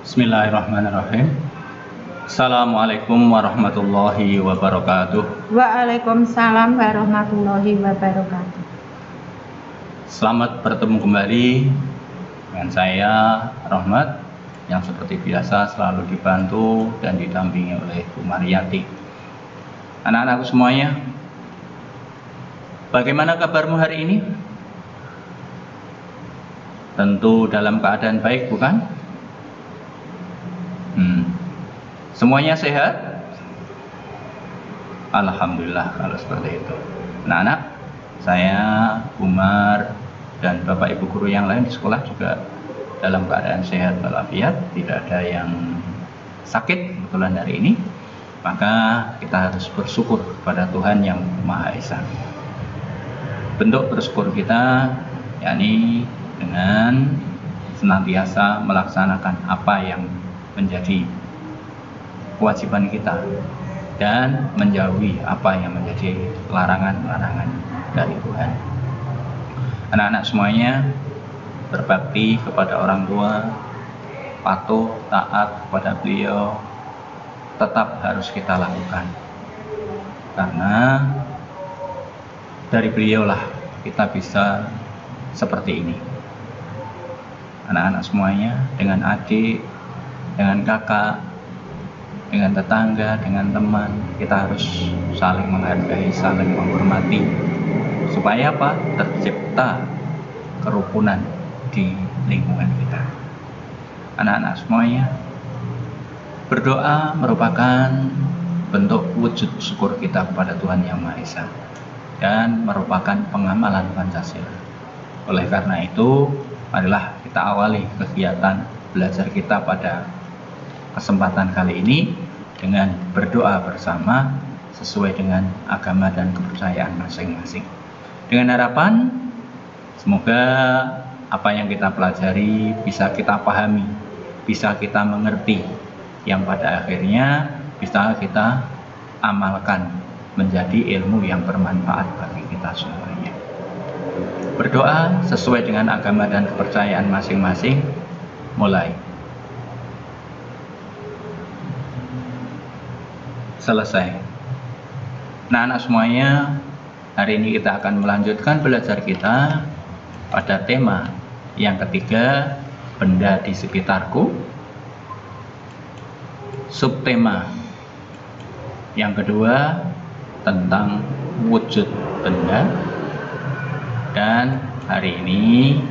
Bismillahirrahmanirrahim. Assalamualaikum warahmatullahi wabarakatuh. Waalaikumsalam warahmatullahi wabarakatuh. Selamat bertemu kembali dengan saya, Rahmat, yang seperti biasa selalu dibantu dan didampingi oleh Bu Mariyati. Anak-anakku semuanya, bagaimana kabarmu hari ini? Tentu dalam keadaan baik, bukan? Semuanya sehat? Alhamdulillah kalau seperti itu. Anak-anak, saya, Umar, dan Bapak Ibu guru yang lain di sekolah juga dalam keadaan sehat walafiat, tidak ada yang sakit kebetulan hari ini. Maka kita harus bersyukur kepada Tuhan yang Maha Esa. Bentuk bersyukur kita yakni dengan senantiasa melaksanakan apa yang menjadi kewajiban kita dan menjauhi apa yang menjadi larangan-larangan dari Tuhan. Anak-anak semuanya berbakti kepada orang tua, patuh, taat kepada beliau, tetap harus kita lakukan. Karena dari beliaulah kita bisa seperti ini. Anak-anak semuanya, dengan adik, dengan kakak, dengan tetangga, dengan teman, kita harus saling menghargai, saling menghormati, supaya apa? Tercipta kerukunan di lingkungan kita. Anak-anak semuanya, berdoa merupakan bentuk wujud syukur kita kepada Tuhan Yang Maha Esa dan merupakan pengamalan Pancasila. Oleh karena itu, marilah kita awali kegiatan belajar kita pada kesempatan kali ini dengan berdoa bersama sesuai dengan agama dan kepercayaan masing-masing. Dengan harapan semoga apa yang kita pelajari bisa kita pahami, bisa kita mengerti, yang pada akhirnya bisa kita amalkan menjadi ilmu yang bermanfaat bagi kita semuanya. Berdoa sesuai dengan agama dan kepercayaan masing-masing. Mulai. Selesai. Nah, anak semuanya, hari ini kita akan melanjutkan belajar kita pada tema yang ketiga, benda di sekitarku. Subtema yang kedua tentang wujud benda. Dan hari ini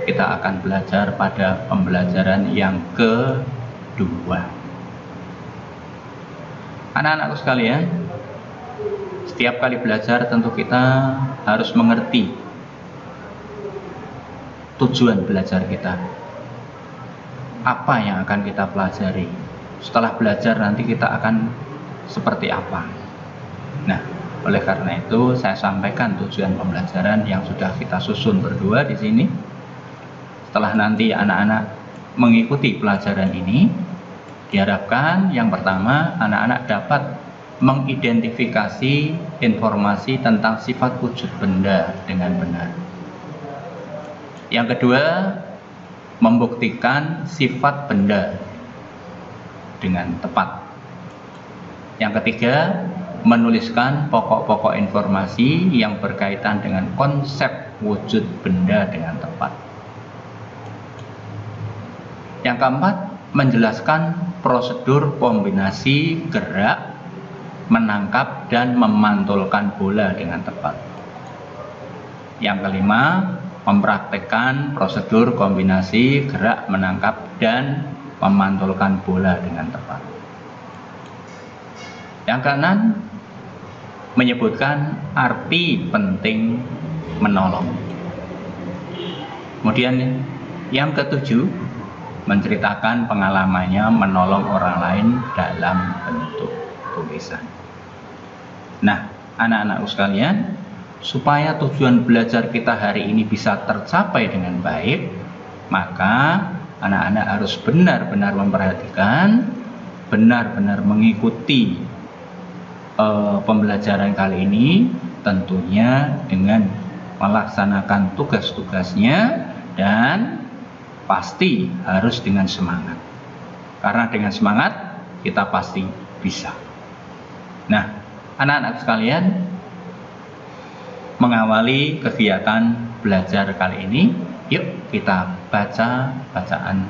kita akan belajar pada pembelajaran yang kedua. Anak-anakku sekalian, setiap kali belajar tentu kita harus mengerti tujuan belajar kita. Apa yang akan kita pelajari? Setelah belajar nanti kita akan seperti apa? Nah, oleh karena itu saya sampaikan tujuan pembelajaran yang sudah kita susun berdua di sini. Setelah nanti anak-anak mengikuti pelajaran ini, diharapkan yang pertama anak-anak dapat mengidentifikasi informasi tentang sifat wujud benda dengan benar. Yang kedua, membuktikan sifat benda dengan tepat. Yang ketiga, menuliskan pokok-pokok informasi yang berkaitan dengan konsep wujud benda dengan tepat. Yang keempat, menjelaskan prosedur kombinasi gerak, menangkap dan memantulkan bola dengan tepat. Yang kelima, mempraktekkan prosedur kombinasi gerak, menangkap dan memantulkan bola dengan tepat. Yang keenam, menyebutkan arti penting menolong. Kemudian yang ketujuh, menceritakan pengalamannya menolong orang lain dalam bentuk tulisan. Nah, anak-anakku sekalian, supaya tujuan belajar kita hari ini bisa tercapai dengan baik, maka anak-anak harus benar-benar memperhatikan, benar-benar mengikuti pembelajaran kali ini, tentunya dengan melaksanakan tugas-tugasnya dan pasti harus dengan semangat. Karena dengan semangat kita pasti bisa. Nah, anak-anak sekalian, mengawali kegiatan belajar kali ini, yuk kita baca bacaan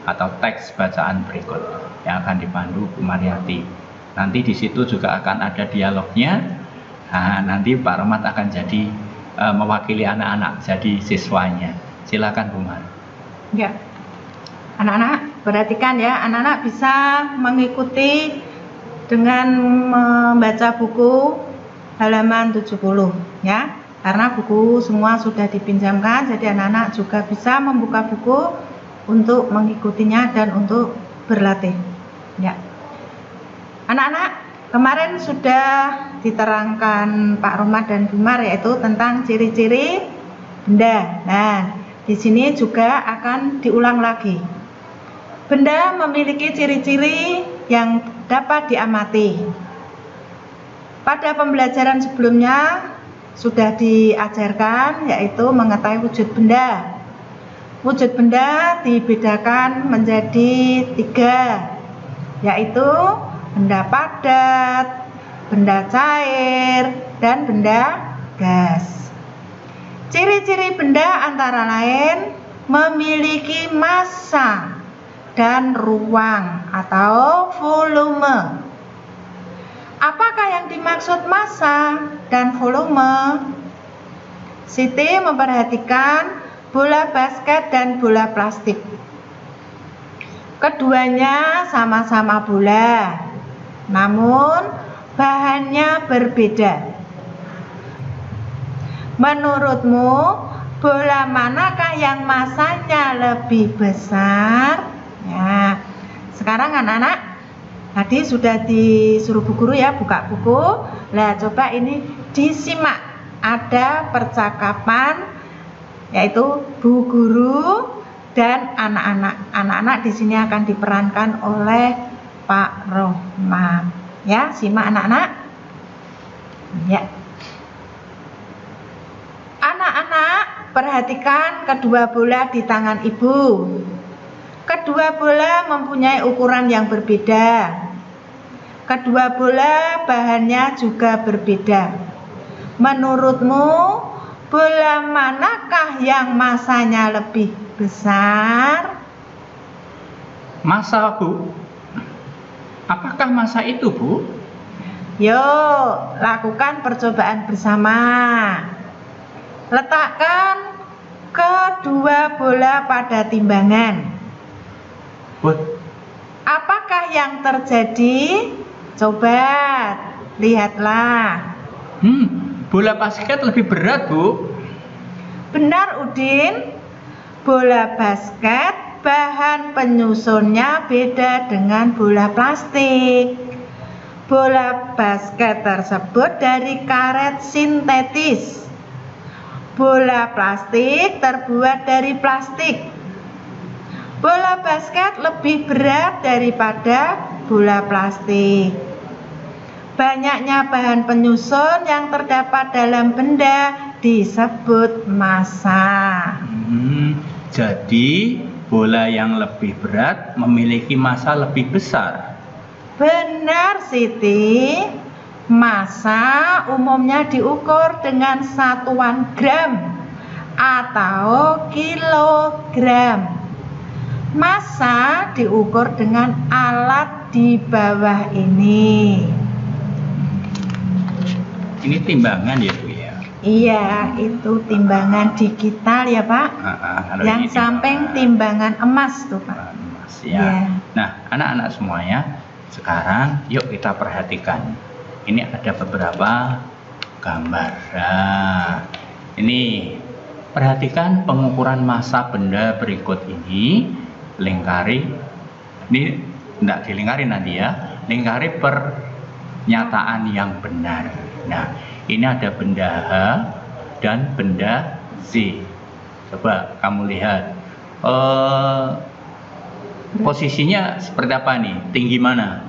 atau teks bacaan berikut yang akan dipandu Bu Mariati. Nanti di situ juga akan ada dialognya. Nah, nanti Pak Rahmat akan jadi mewakili anak-anak, jadi siswanya. Silakan Bu Mar. Ya, anak-anak perhatikan ya, anak-anak bisa mengikuti dengan membaca buku halaman 70 ya, karena buku semua sudah dipinjamkan, jadi anak-anak juga bisa membuka buku untuk mengikutinya dan untuk berlatih ya. Anak-anak, kemarin sudah diterangkan Pak Rahmat dan Bu Mar, yaitu tentang ciri-ciri benda. Nah, di sini juga akan diulang lagi. Benda memiliki ciri-ciri yang dapat diamati. Pada pembelajaran sebelumnya sudah diajarkan, yaitu mengetahui wujud benda. Wujud benda dibedakan menjadi 3, yaitu benda padat, benda cair, dan benda gas. Ciri-ciri benda antara lain memiliki massa dan ruang atau volume. Apakah yang dimaksud massa dan volume? Siti memperhatikan bola basket dan bola plastik. Keduanya sama-sama bola, namun bahannya berbeda. Menurutmu, bola manakah yang massanya lebih besar? Ya, sekarang anak-anak tadi sudah disuruh Bu Guru ya buka buku. Nah, coba ini disimak. Ada percakapan, yaitu Bu Guru dan anak-anak. Anak-anak di sini akan diperankan oleh Pak Rahmat. Ya, simak anak-anak. Ya. Anak-anak, perhatikan kedua bola di tangan ibu. Kedua bola mempunyai ukuran yang berbeda. Kedua bola bahannya juga berbeda. Menurutmu, bola manakah yang massanya lebih besar? Massa, Bu. Apakah massa itu, Bu? Yuk, lakukan percobaan bersama. Letakkan kedua bola pada timbangan. Apakah yang terjadi? Coba lihatlah. Bola basket lebih berat, Bu. Benar, Udin. Bola basket bahan penyusunnya beda dengan bola plastik. Bola basket tersebut dari karet sintetis. Bola plastik terbuat dari plastik. Bola basket lebih berat daripada bola plastik. Banyaknya bahan penyusun yang terdapat dalam benda disebut massa. Jadi bola yang lebih berat memiliki massa lebih besar. Benar, Siti. Massa umumnya diukur dengan satuan gram atau kilogram. Massa diukur dengan alat di bawah ini. Ini timbangan ya, Bu ya? Iya, itu timbangan digital ya, Pak. Yang samping timbangan emas tuh, Pak. Emas ya. Iya. Nah, anak-anak semuanya, sekarang yuk kita perhatikan. Ini ada beberapa gambar. Nah, ini perhatikan pengukuran massa benda berikut ini. Lingkari, ini tidak dilingkari nanti ya. Lingkari pernyataan yang benar. Nah, ini ada benda H dan benda Z. Coba kamu lihat. Posisinya seperti apa nih? Tinggi mana?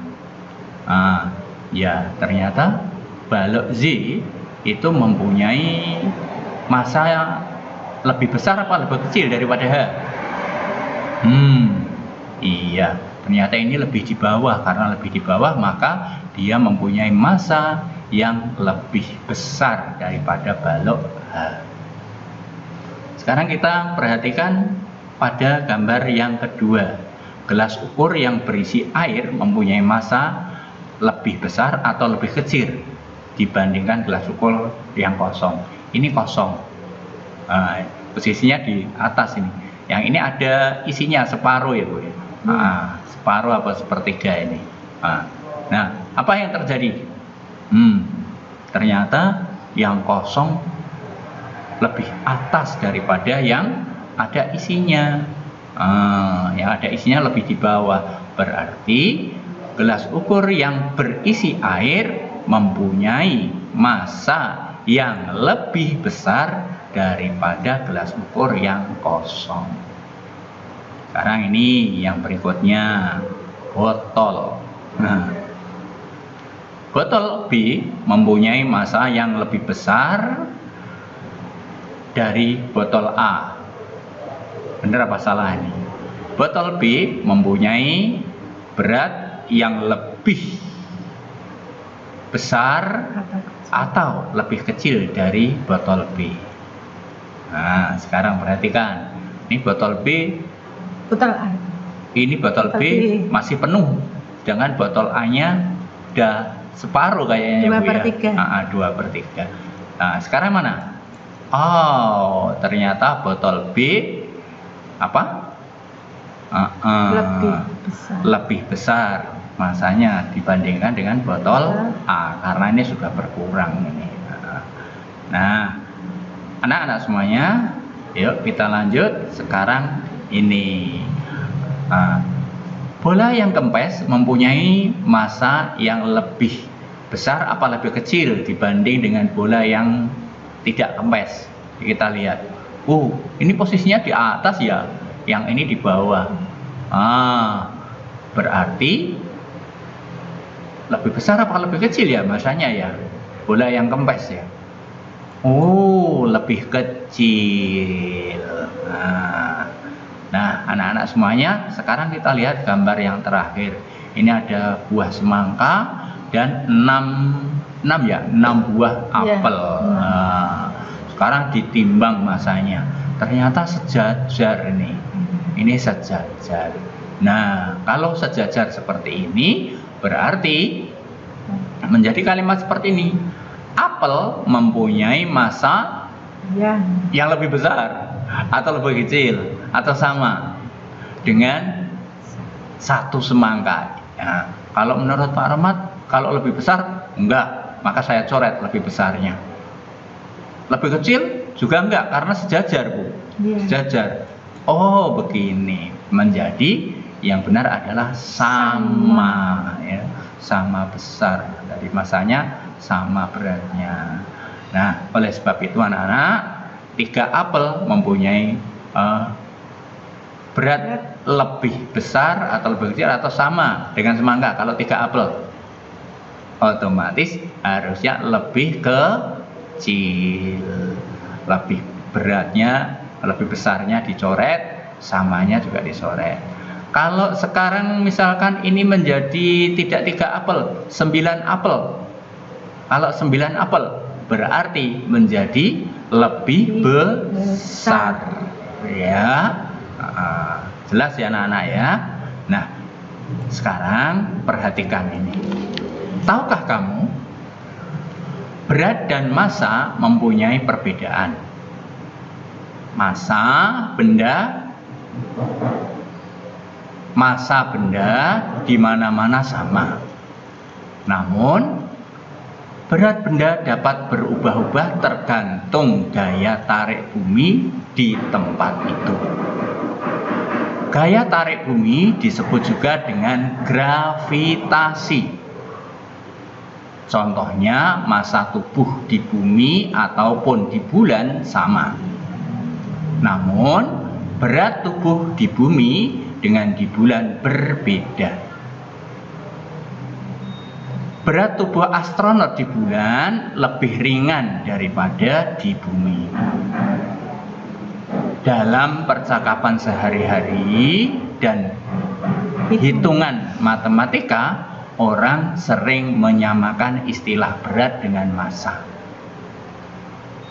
Ya, ternyata balok Z itu mempunyai massa yang lebih besar apa lebih kecil daripada H? Iya, ternyata ini lebih di bawah. Karena lebih di bawah maka dia mempunyai massa yang lebih besar daripada balok H. Sekarang kita perhatikan pada gambar yang kedua. Gelas ukur yang berisi air mempunyai massa lebih besar atau lebih kecil dibandingkan gelas ukur yang kosong. Ini kosong. Posisinya di atas ini. Yang ini ada isinya separuh ya Bu. Separuh apa sepertiga ini. Nah, apa yang terjadi? Ternyata yang kosong lebih atas daripada yang ada isinya. Yang ada isinya lebih di bawah. Berarti gelas ukur yang berisi air mempunyai massa yang lebih besar daripada gelas ukur yang kosong. Sekarang ini yang berikutnya, botol. Botol B mempunyai massa yang lebih besar dari botol A. Benar apa salah ini? Botol B mempunyai berat yang lebih besar atau lebih kecil dari botol B. Nah, sekarang perhatikan. Ini botol B. Botol A. Ini botol B masih penuh. Sedangkan botol A-nya udah separuh kayaknya 2/3. 2/3. Nah, sekarang mana? Oh, ternyata botol B apa? Lebih besar massanya dibandingkan dengan botol A, karena ini sudah berkurang ini. Nah, anak-anak semuanya, yuk kita lanjut. Sekarang ini bola yang kempes mempunyai massa yang lebih besar apa lebih kecil dibanding dengan bola yang tidak kempes? Kita lihat. Ini posisinya di atas ya, yang ini di bawah. Berarti lebih besar apa lebih kecil ya massanya ya? Bola yang kempes ya. Lebih kecil. Nah, anak-anak semuanya, sekarang kita lihat gambar yang terakhir. Ini ada buah semangka dan 6 buah apel. Sekarang ditimbang massanya. Ternyata sejajar ini. Ini sejajar. Nah, kalau sejajar seperti ini, berarti menjadi kalimat seperti ini. Apel mempunyai massa yang lebih besar atau lebih kecil atau sama dengan satu semangka. Kalau menurut Pak Rahmat, kalau lebih besar enggak, maka saya coret lebih besarnya. Lebih kecil juga enggak, karena sejajar Bu. Sejajar. Begini. Menjadi yang benar adalah sama ya, sama besar dari massanya, sama beratnya. Nah, oleh sebab itu anak-anak, 3 apel mempunyai berat lebih besar atau lebih kecil atau sama dengan semangka. Kalau 3 apel, otomatis harusnya lebih kecil, lebih beratnya, lebih besarnya dicoret, samanya juga dicoret. Kalau sekarang misalkan ini menjadi tidak 3 apel, 9 apel. Kalau 9 apel berarti menjadi lebih besar. Ya, jelas ya anak-anak ya. Nah, sekarang perhatikan ini. Tahukah kamu berat dan massa mempunyai perbedaan? Massa benda di mana-mana sama. Namun berat benda dapat berubah-ubah tergantung gaya tarik bumi di tempat itu. Gaya tarik bumi disebut juga dengan gravitasi. Contohnya, massa tubuh di bumi ataupun di bulan sama. Namun, berat tubuh di bumi dengan di bulan berbeda. Berat tubuh astronot di bulan lebih ringan daripada di bumi. Dalam percakapan sehari-hari dan hitungan matematika, orang sering menyamakan istilah berat dengan massa.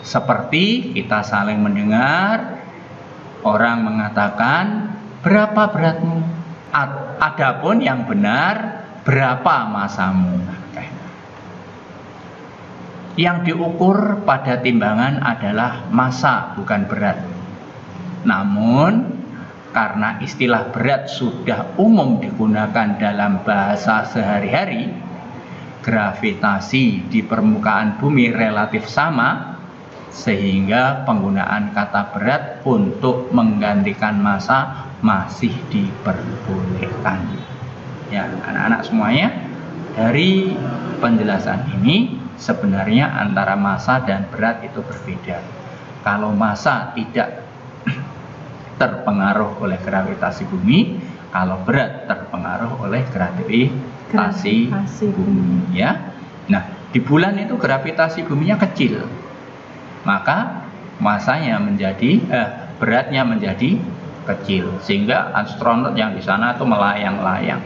Seperti kita saling mendengar, orang mengatakan, berapa beratmu? Adapun yang benar, berapa massamu? Yang diukur pada timbangan adalah massa, bukan berat. Namun, karena istilah berat sudah umum digunakan dalam bahasa sehari-hari, gravitasi di permukaan bumi relatif sama, sehingga penggunaan kata berat untuk menggantikan massa masih diperbolehkan. Ya, anak-anak semuanya, dari penjelasan ini sebenarnya antara massa dan berat itu berbeda. Kalau massa tidak terpengaruh oleh gravitasi bumi, kalau berat terpengaruh oleh gravitasi bumi, ya. Nah, di bulan itu gravitasi buminya kecil, maka massanya menjadi beratnya menjadi kecil, sehingga astronot yang di sana itu melayang-layang,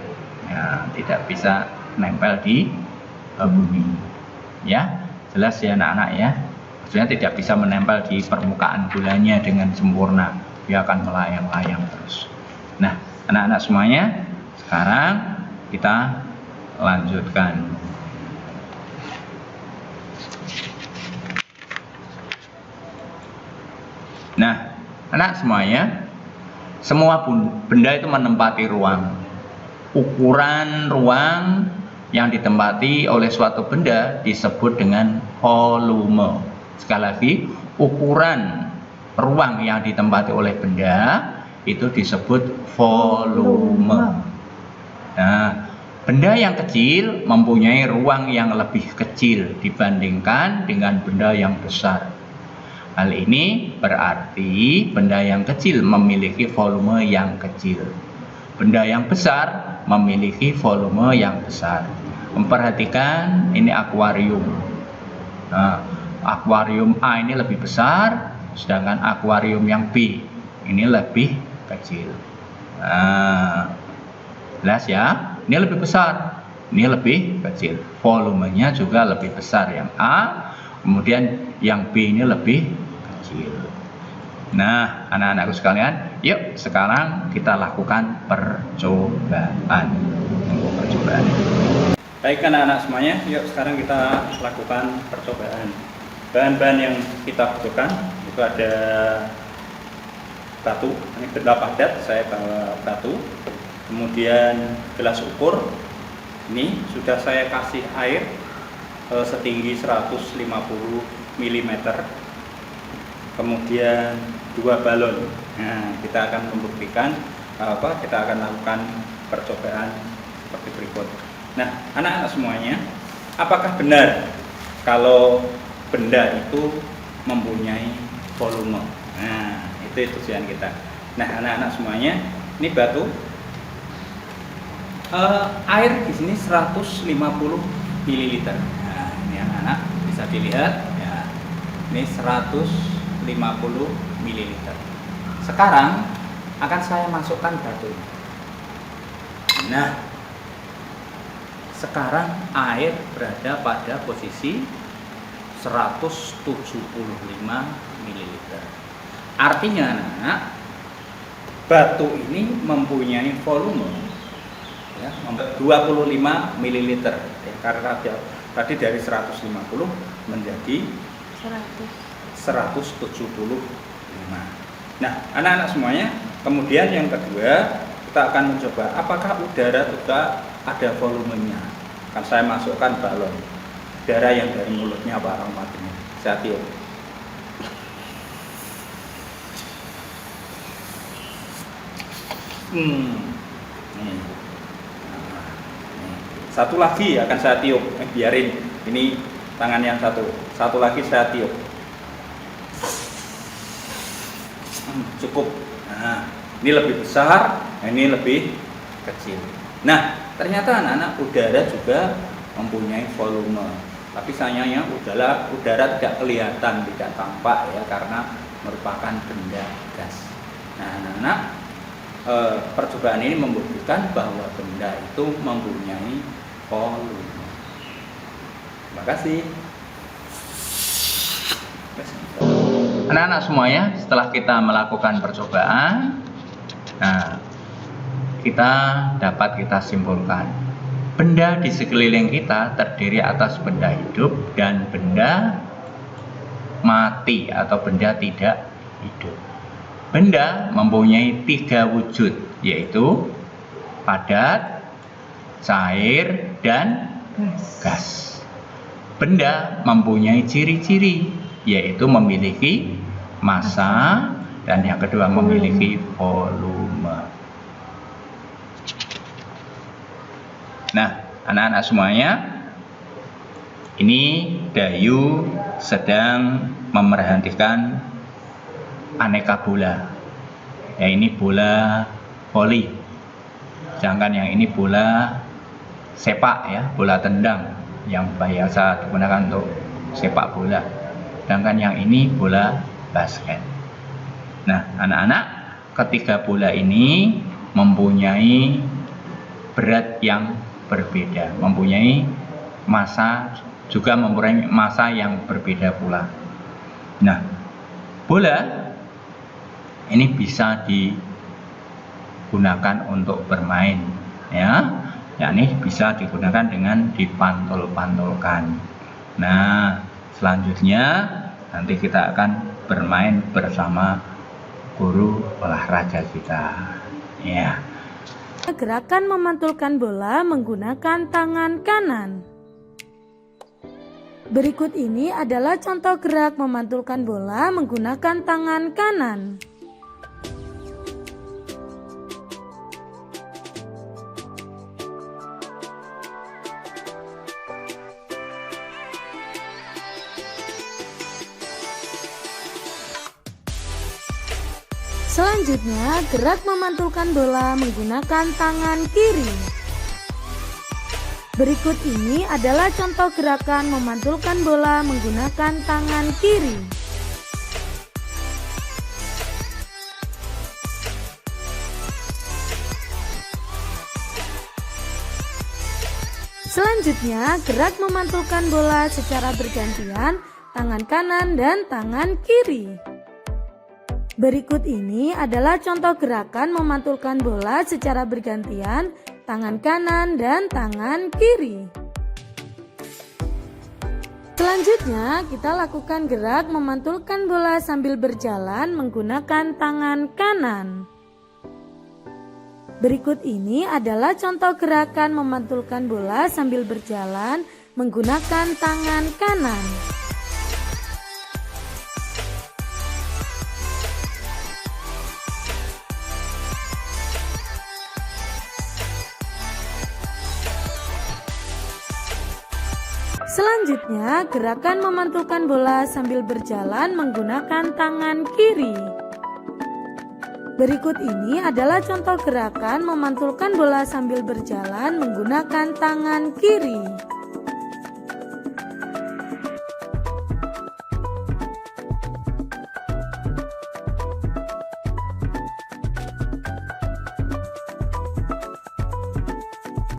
ya, tidak bisa nempel di bumi. Ya, jelas ya anak-anak ya. Maksudnya tidak bisa menempel di permukaan bulannya dengan sempurna. Dia akan melayang-layang terus. Nah, anak-anak semuanya, sekarang kita lanjutkan. Nah, anak semuanya, semua benda itu menempati ruang. Ukuran ruang yang ditempati oleh suatu benda disebut dengan volume. Sekali lagi, ukuran ruang yang ditempati oleh benda itu disebut volume. Nah, benda yang kecil mempunyai ruang yang lebih kecil dibandingkan dengan benda yang besar. Hal ini berarti benda yang kecil memiliki volume yang kecil. Benda yang besar memiliki volume yang besar. Memperhatikan ini akuarium. Nah, akuarium A ini lebih besar, sedangkan akuarium yang B ini lebih kecil. Nah, jelas ya? Ini lebih besar, ini lebih kecil. Volumenya juga lebih besar yang A, kemudian yang B ini lebih kecil. Nah, anak-anakku sekalian, yuk sekarang kita lakukan percobaan. Baik anak-anak semuanya, yuk sekarang kita lakukan percobaan. Bahan-bahan yang kita butuhkan itu ada batu, ini benda padat, saya bawa batu. Kemudian gelas ukur, ini sudah saya kasih air setinggi 150 mm. Kemudian 2 balon. Nah, kita akan membuktikan kita akan lakukan percobaan seperti berikut. Nah, anak-anak semuanya, apakah benar kalau benda itu mempunyai volume? Nah, itu tujuan kita. Nah, anak-anak semuanya, ini batu, air di sini 150 ml. Nah, ini anak-anak bisa dilihat, ya, ini 150 ml. Sekarang akan saya masukkan batu. Nah, sekarang air berada pada posisi 175 ml. Artinya anak-anak, batu ini mempunyai volume ya, 25 ml ya, karena tadi dari 150 menjadi 175. Nah, anak-anak semuanya, kemudian yang kedua kita akan mencoba apakah udara juga ada volumenya. Kan saya masukkan balon udara yang dari mulutnya Pak Rahmat ini. Saya tiup. Satu lagi akan saya tiup. Biarin ini tangan yang satu lagi saya tiup. Cukup. Nah, ini lebih besar, ini lebih kecil. Nah, ternyata anak-anak udara juga mempunyai volume. Tapi sayangnya udara tidak kelihatan, tidak tampak ya, karena merupakan benda gas. Nah, anak-anak, percobaan ini membuktikan bahwa benda itu mempunyai volume. Terima kasih. Anak-anak semuanya, setelah kita melakukan percobaan, nah, kita simpulkan benda di sekeliling kita terdiri atas benda hidup dan benda mati atau benda tidak hidup. Benda mempunyai 3 wujud, yaitu padat, cair, dan gas. Benda mempunyai ciri-ciri, yaitu memiliki massa dan yang kedua memiliki volume. Nah, anak-anak semuanya, ini Dayu sedang memerhatikan aneka bola. Ya, ini bola voli. Sedangkan yang ini bola sepak, ya, bola tendang yang biasa digunakan untuk sepak bola. Sedangkan yang ini bola basket. Nah, anak-anak, ketiga bola ini mempunyai berat yang berbeda, mempunyai massa yang berbeda pula. Nah, bola ini bisa digunakan untuk bermain, ya, yakni bisa digunakan dengan dipantul-pantulkan. Nah, selanjutnya nanti kita akan bermain bersama guru olahraga kita, ya. Gerakan memantulkan bola menggunakan tangan kanan. Berikut ini adalah contoh gerak memantulkan bola menggunakan tangan kanan. Selanjutnya, gerak memantulkan bola menggunakan tangan kiri. Berikut ini adalah contoh gerakan memantulkan bola menggunakan tangan kiri. Selanjutnya, gerak memantulkan bola secara bergantian tangan kanan dan tangan kiri. Berikut ini adalah contoh gerakan memantulkan bola secara bergantian tangan kanan dan tangan kiri. Selanjutnya, kita lakukan gerak memantulkan bola sambil berjalan menggunakan tangan kanan. Berikut ini adalah contoh gerakan memantulkan bola sambil berjalan menggunakan tangan kanan. Selanjutnya, gerakan memantulkan bola sambil berjalan menggunakan tangan kiri. Berikut ini adalah contoh gerakan memantulkan bola sambil berjalan menggunakan tangan kiri.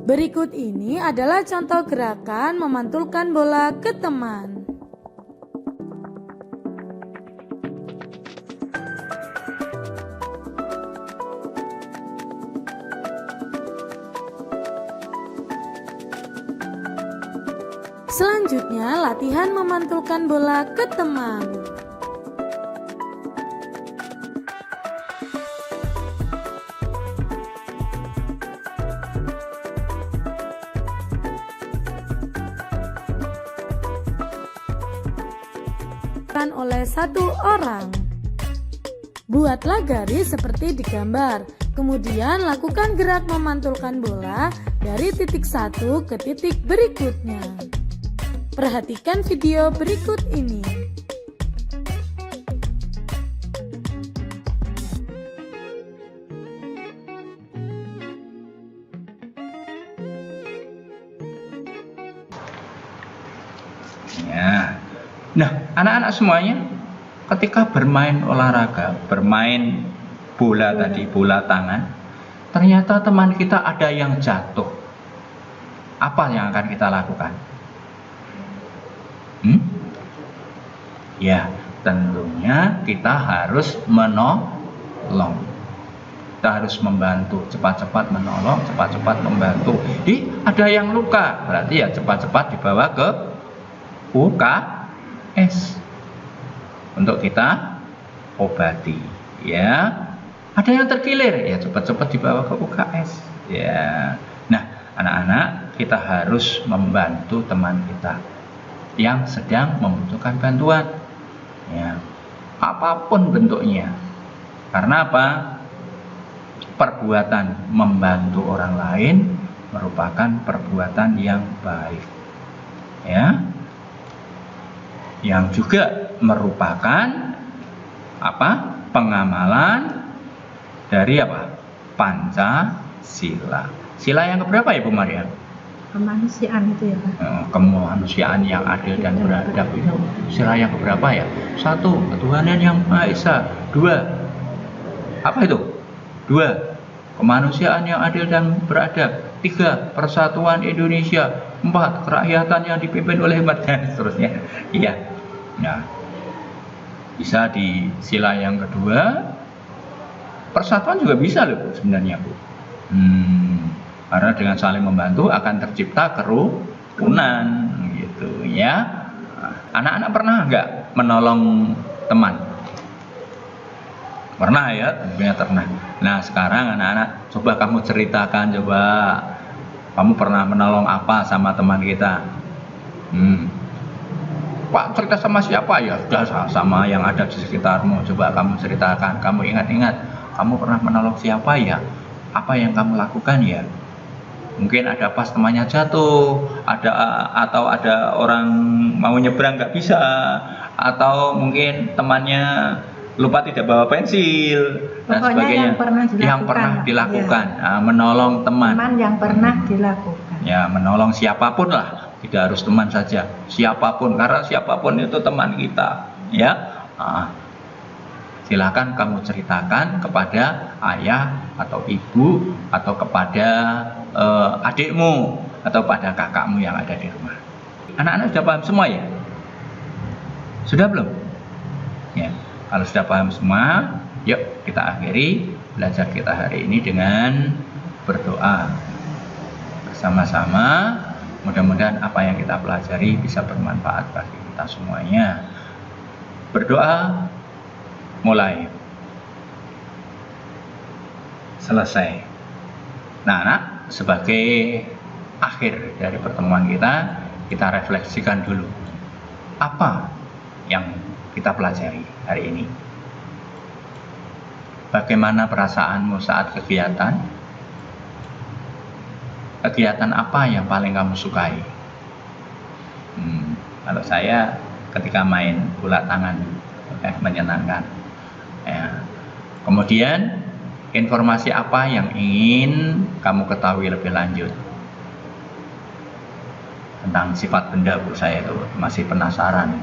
Berikut ini adalah contoh gerakan memantulkan bola ke teman. Selanjutnya, latihan memantulkan bola ke teman. Oleh satu orang. Buatlah garis seperti di gambar. Kemudian lakukan gerak memantulkan bola dari titik satu ke titik berikutnya. Perhatikan video berikut ini. Ya. Nah, anak-anak semuanya, ketika bermain olahraga, bermain bola tadi, bola tangan, ternyata teman kita ada yang jatuh, apa yang akan kita lakukan? Ya, tentunya kita harus menolong. Kita harus membantu, cepat-cepat menolong, cepat-cepat membantu. Ada yang luka, berarti ya cepat-cepat dibawa ke UKS untuk kita obati. Ya, ada yang terkilir, ya cepat-cepat dibawa ke UKS. Ya, nah anak-anak, kita harus membantu teman kita yang sedang membutuhkan bantuan. Ya, apapun bentuknya. Karena apa? Perbuatan membantu orang lain merupakan perbuatan yang baik, ya, yang juga merupakan apa? Pengamalan dari apa? Pancasila. Sila yang keberapa ya Bu Maria? Kemanusiaan itu ya Pak. Kemanusiaan yang adil dan beradab itu sila yang keberapa ya? 1. Ketuhanan yang Maha Esa. 2. Apa itu? 2. Kemanusiaan yang adil dan beradab. 3. Persatuan Indonesia. 4. Kerakyatan yang dipimpin oleh umat, dan seterusnya. Iya. Nah, bisa di sila yang kedua. Persatuan juga bisa loh sebenarnya Bu. Karena dengan saling membantu akan tercipta kerukunan gitu ya. Anak-anak pernah nggak menolong teman? Pernah ya, tentunya pernah. Nah sekarang anak-anak coba kamu ceritakan, coba kamu pernah menolong apa sama teman kita? Pak, cerita sama siapa ya? Sudah, sama yang ada di sekitarmu. Coba kamu ceritakan, kamu ingat-ingat, kamu pernah menolong siapa ya? Apa yang kamu lakukan ya? Mungkin ada pas temannya jatuh, atau ada orang mau nyebrang nggak bisa, atau mungkin temannya lupa tidak bawa pensil dan sebagainya. Yang pernah dilakukan, ya. Menolong teman yang pernah dilakukan. Ya, menolong siapapun lah, tidak harus teman saja, siapapun, karena siapapun itu teman kita, ya. Silakan kamu ceritakan kepada ayah atau ibu atau kepada adikmu atau pada kakakmu yang ada di rumah. Anak-anak sudah paham semua ya? Sudah belum? Ya, kalau sudah paham semua, yuk kita akhiri belajar kita hari ini dengan berdoa bersama-sama. Mudah-mudahan apa yang kita pelajari bisa bermanfaat bagi kita semuanya. Berdoa mulai, selesai. Nah, anak, sebagai akhir dari pertemuan kita refleksikan dulu apa yang kita pelajari hari ini. Bagaimana perasaanmu saat kegiatan? Kegiatan apa yang paling kamu sukai? Kalau saya ketika main bola tangan, menyenangkan. Ya. Kemudian informasi apa yang ingin kamu ketahui lebih lanjut tentang sifat benda? Saya itu masih penasaran.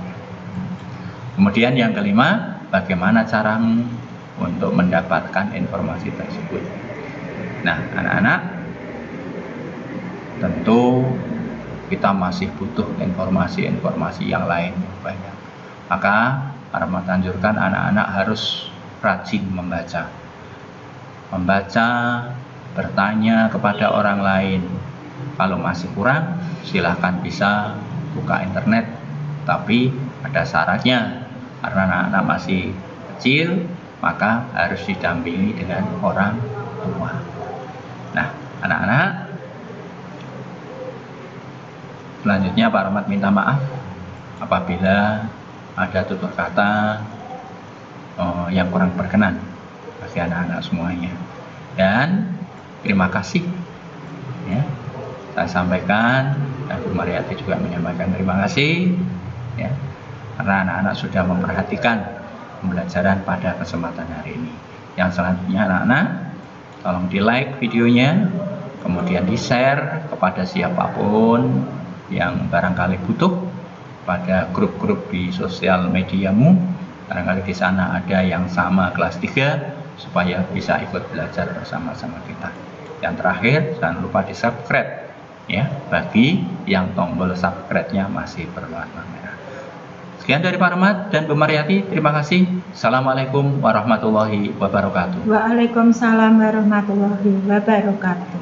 Kemudian yang kelima, bagaimana caramu untuk mendapatkan informasi tersebut? Nah, anak-anak, tentu kita masih butuh informasi-informasi yang lain banyak. Maka Arma anjurkan anak-anak harus rajin membaca, bertanya kepada orang lain. Kalau masih kurang, silahkan bisa buka internet, tapi ada syaratnya. Karena anak-anak masih kecil, maka harus didampingi dengan orang tua. Nah, anak-anak, selanjutnya Pak Rahmat minta maaf apabila ada tutur kata yang kurang berkenan bagi anak-anak semuanya. Dan terima kasih ya, saya sampaikan, dan Bu Mariati juga menyampaikan terima kasih ya, karena anak-anak sudah memperhatikan pembelajaran pada kesempatan hari ini. Yang selanjutnya anak-anak, tolong di like videonya, kemudian di share kepada siapapun yang barangkali butuh, pada grup-grup di sosial mediamu. Barangkali di sana ada yang sama kelas 3, supaya bisa ikut belajar bersama-sama kita. Yang terakhir, jangan lupa di subscribe ya, bagi yang tombol subscribe-nya masih berwarna merah. Sekian dari Pak Rahmat dan Bu Mariati, terima kasih. Assalamualaikum warahmatullahi wabarakatuh. Waalaikumsalam warahmatullahi wabarakatuh.